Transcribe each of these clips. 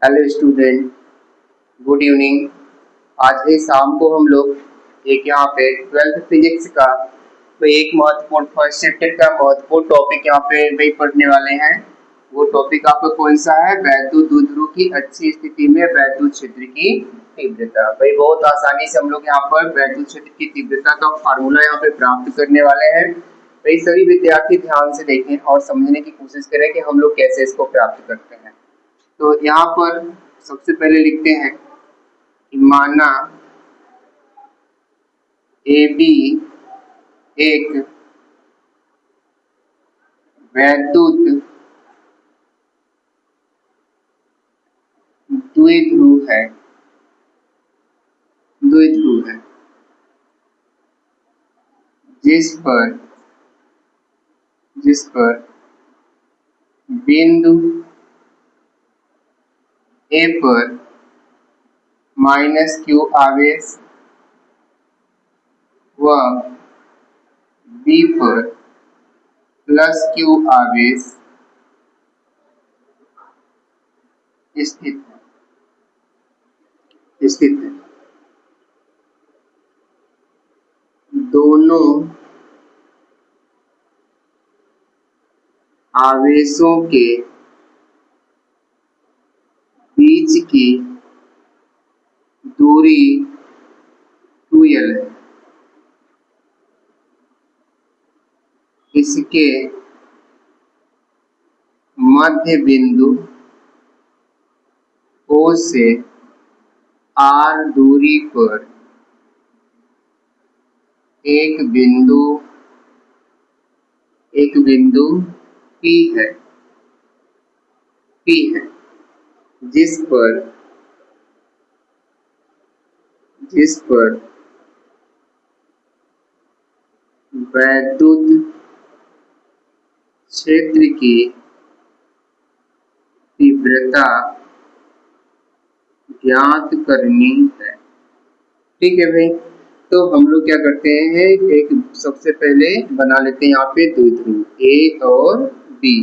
Hello student, good evening. आज ही शाम को हम लोग एक यहाँ पे 12th फिजिक्स का तो एक महत्वपूर्ण फर्स्ट चैप्टर का महत्वपूर्ण टॉपिक यहाँ पे वही पढ़ने वाले हैं। वो टॉपिक आपका कौन सा है? वैद्युत द्विध्रुव की अच्छी स्थिति में वैद्युत क्षेत्र की तीव्रता। भाई बहुत आसानी से हम लोग यहाँ पर वैद्युत क्षेत्र की तीव्रता का फार्मूला यहाँ पे प्राप्त करने वाले हैं। भाई सभी विद्यार्थी ध्यान से देखें और समझने की कोशिश करें कि हम लोग कैसे इसको प्राप्त करते हैं। तो यहाँ पर सबसे पहले लिखते हैं कि माना ए बी एक वैद्युत द्विध्रुव है जिस पर बिंदु ए पर -q आवेश व बी पर +q आवेश स्थित है। दोनों आवेशों के बीच की दूरी 2l है। इसके मध्य बिंदु O से r दूरी पर एक बिंदु P है जिस पर वैद्युत क्षेत्र की तीव्रता ज्ञात करनी है। ठीक है भाई, तो हम लोग क्या करते हैं, एक सबसे पहले बना लेते हैं यहाँ पे द्विध्रुव ए और बी।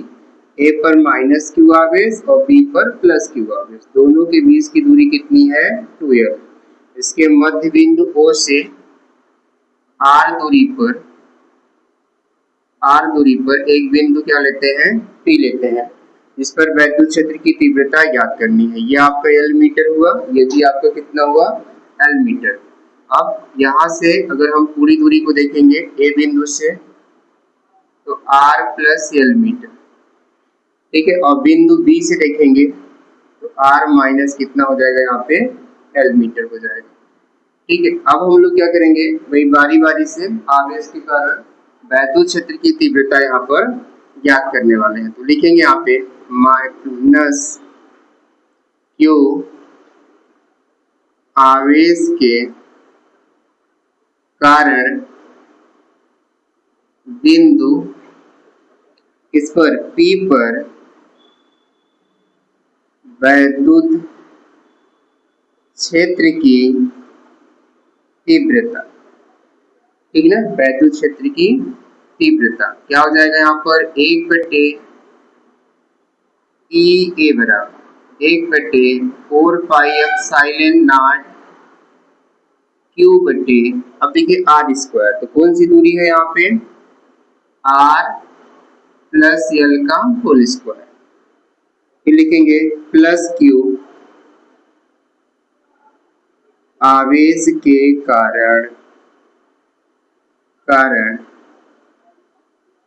ए पर -q आवेश और बी पर +q आवेश, दोनों के बीच की दूरी कितनी है? 2l। इसके मध्य बिंदु O से r दूरी पर एक बिंदु क्या लेते हैं? P लेते हैं, जिस पर वैद्युत क्षेत्र की तीव्रता ज्ञात करनी है। ये आपका L मीटर हुआ, ये भी आपका कितना हुआ? L metre. अब यहाँ से अगर हम पूरी दूरी को देखेंगे A बिंदु से तो r + L मीटर, ठीक है, और बिंदु B से देखेंगे तो r माइनस कितना हो जाएगा? यहाँ पे L मीटर हो जाएगा। ठीक है, अब हम लोग क्या करेंगे, वही बारी बारी से आवेश के कारण वैद्युत क्षेत्र की तीव्रता यहाँ पर ज्ञात करने वाले हैं। तो लिखेंगे यहाँ पे -q आवेश के कारण बिंदु इस पर P पर वैद्युत क्षेत्र की तीव्रता, ठीक है ना, वैद्युत क्षेत्र की तीव्रता क्या हो जाएगा? यहाँ पर 1/E बराबर 1/4πε0 q/, अब देखिए r², तो कौन सी दूरी है यहाँ पे? r + L का होल स्क्वायर। फिर लिखेंगे +q आवेश के कारण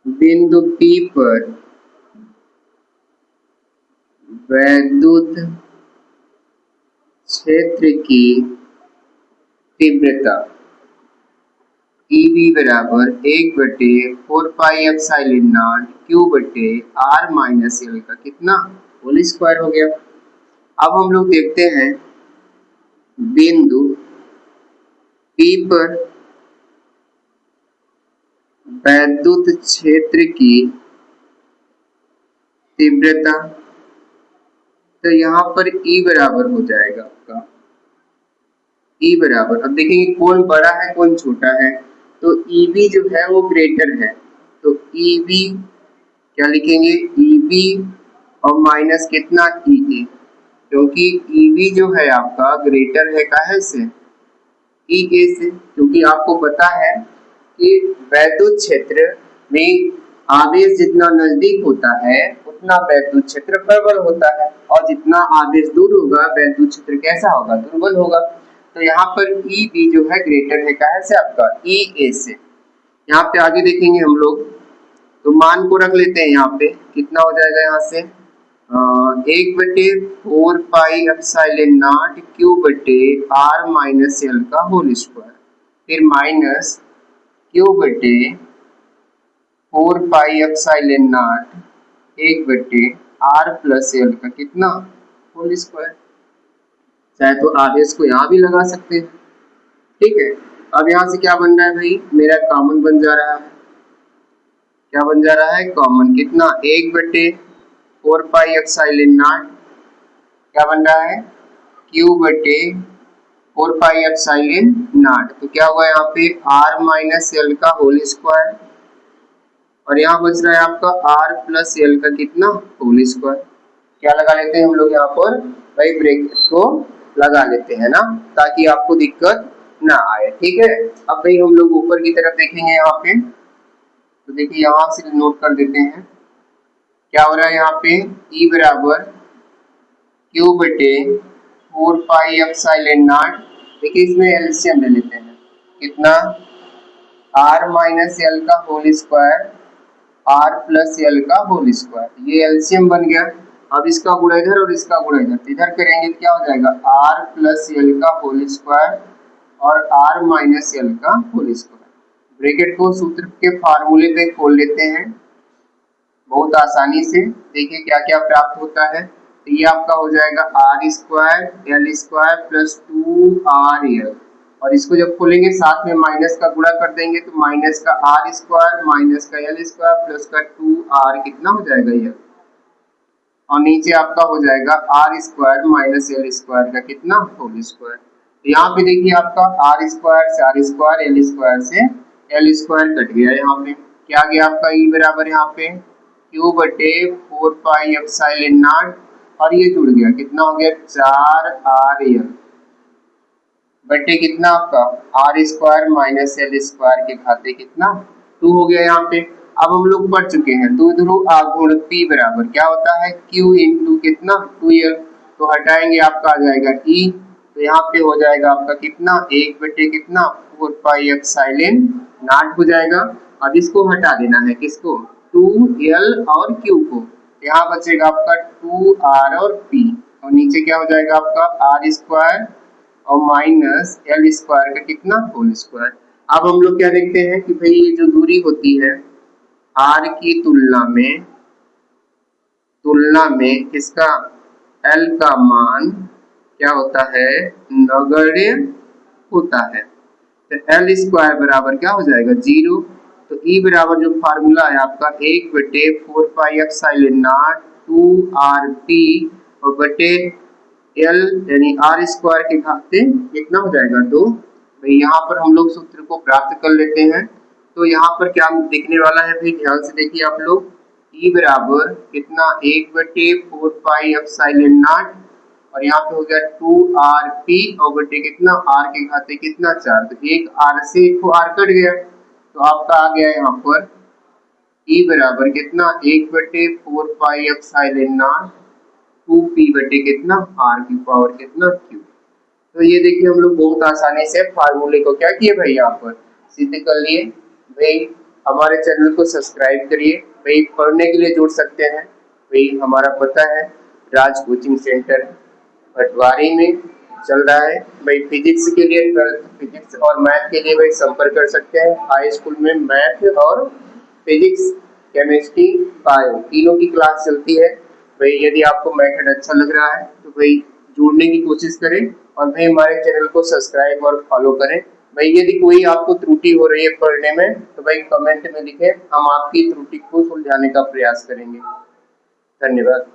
बिंदु P पर वैद्युत क्षेत्र की तीव्रता EB बराबर 1/4πε0 q/r - L का कितना? होल स्क्वायर हो गया। अब हम लोग देखते हैं बिंदु P पर वैद्युत क्षेत्र की तीव्रता, तो यहाँ पर E बराबर हो जाएगा आपका E बराबर, अब देखेंगे कौन बड़ा है कौन छोटा है, तो EB जो है वो ग्रेटर है, तो EB क्या लिखेंगे? EB और माइनस कितना EA, क्योंकि ईबी जो है आपका ग्रेटर है काहे से, ई ए से, क्योंकि आपको पता है कि वैद्युत क्षेत्र में आवेश जितना नजदीक होता है उतना वैद्युत क्षेत्र प्रबल होता है, और जितना आवेश दूर होगा वैद्युत क्षेत्र कैसा होगा, दुर्बल होगा। तो यहाँ पर ई बी जो है ग्रेटर है काहे से आपका, ई ए से। यहाँ पे आगे देखेंगे हम लोग, तो मान को रख लेते हैं यहाँ पे, कितना हो जाएगा यहाँ से 1/4 पाई एप्सिलॉन नॉट क्यू बटे आर माइनस एल का होल स्क्वायर, फिर माइनस क्यू बटे 4 pi epsilon not 1/r plus L का कितना होल स्क्वायर। चाहे तो आवेश को यहाँ भी लगा सकते हैं, ठीक है। अब यहाँ से क्या बन रहा है भाई, मेरा कॉमन बन जा रहा है, क्या बन जा रहा है कॉमन, कितना 1/4 पाई एप्सिलॉन नॉट, क्या बन रहा है क्यू बटे 4 पाई एप्सिलॉन नॉट, तो क्या हुआ यहाँ पे r माइनस एल का होल स्क्वायर, और यहाँ बच रहा है आपका r प्लस एल का कितना होल स्क्वायर। क्या लगा लेते हैं हम लोग यहाँ पर भाई, ब्रैकेट को लगा लेते हैं ना, ताकि आपको दिक्कत ना आए, ठीक है। अब भाई हम लोग ऊपर की तरफ देखेंगे यहाँ पे, तो देखिए यहाँ से नोट कर देते हैं क्या हो रहा है यहाँ पे, E बराबर क्यू बटे 4 पाई एप्सिलॉन नॉट, देखिए इसमें एलसीएम ले लेते हैं, कितना r माइनस एल का whole square r plus L का होल स्क्वायर, ये एलसीएम बन गया। अब इसका गुणा इधर और इसका गुणा इधर, इधर करेंगे तो क्या हो जाएगा r प्लस एल का होल स्क्वायर और r माइनस एल का होल स्क्वायर। ब्रैकेट को सूत्र के फार्मूले पे खोल लेते हैं बहुत आसानी से, देखिए क्या क्या प्राप्त होता है। तो ये आपका हो जाएगा r square L square plus 2rl, और इसको जब खोलेंगे साथ में माइनस का गुणा कर देंगे तो माइनस का r स्क्वायर माइनस का एल स्क्वायर प्लस का 2r कितना हो जाएगा ये, और नीचे आपका हो जाएगा r square minus L square का कितना होल स्क्वायर। तो यहाँ पे देखिए आपका r स्क्वायर से r स्क्वायर एल स्क्वायर से एल स्क्वायर कट गया, यहाँ पे क्या गया आपका E बराबर यहाँ पे क्यू बटे 4 पाई एप्सिलॉन नॉट, और ये जुड़ गया कितना हो गया 4rl बटे कितना आपका r square minus L square के खाते कितना 2 हो गया यहाँ पे। अब हम लोग पढ़ चुके हैं दो ध्रुव आघूर्ण P बराबर क्या होता है Q इंटू कितना 2l, तो हटाएंगे आपका आ जाएगा E, तो यहाँ पे हो जाएगा आपका कितना 1 बटे कितना 4 पाई एप्सिलॉन नॉट हो जाएगा। अब इसको हटा देना है किसको 2l और Q को, यहाँ बचेगा आपका 2r और P, और नीचे क्या हो जाएगा आपका r स्क्वायर और माइनस एल स्क्वायर का कितना होल स्क्वायर। अब हम लोग क्या देखते हैं कि भाई ये जो दूरी होती है r की तुलना में इसका l का मान क्या होता है नगण्य होता है, तो एल स्क्वायर बराबर क्या हो जाएगा 0। तो E बराबर जो फार्मूला है आपका 1/4 पाई एप्सिलॉन नॉट 2rp और बटे एल यानी r स्क्वायर के घाते कितना हो जाएगा 2। भाई यहाँ पर हम लोग सूत्र को प्राप्त कर लेते हैं, तो यहाँ पर क्या दिखने वाला है भाई ध्यान से देखिए आप लोग, E बराबर कितना 1/4 पाई एप्सिलॉन नॉट और यहाँ पे हो गया 2rp और बटे कितना r के घाते कितना 4, तो एक r से एक r कट गया, तो आपका आ गया यहाँ पर E बराबर कितना 1/4 पाई एप्सिलॉन नॉट 2p बटे कितना r की पावर कितना q। तो ये देखिए हम लोग बहुत आसानी से फार्मूले को क्या किए भाई यहाँ पर सिद्ध कर लिए। भाई हमारे चैनल को सब्सक्राइब करिए, भाई पढ़ने के लिए जुड़ सकते हैं। भाई हमारा पता है राज कोचिंग सेंटर पटवारी में चल रहा है। भाई फिजिक्स के लिए 12th फिजिक्स और मैथ के लिए भाई संपर्क कर सकते हैं। हाई स्कूल में मैथ और फिजिक्स केमिस्ट्री बायो तीनों की क्लास चलती है। भाई यदि आपको मेथड अच्छा लग रहा है तो भाई जुड़ने की कोशिश करें और भाई हमारे चैनल को सब्सक्राइब और फॉलो करें। भाई यदि कोई आपको त्रुटि हो रही है पढ़ने में तो भाई कमेंट में लिखें, हम आपकी त्रुटि को सुलझाने का प्रयास करेंगे। धन्यवाद।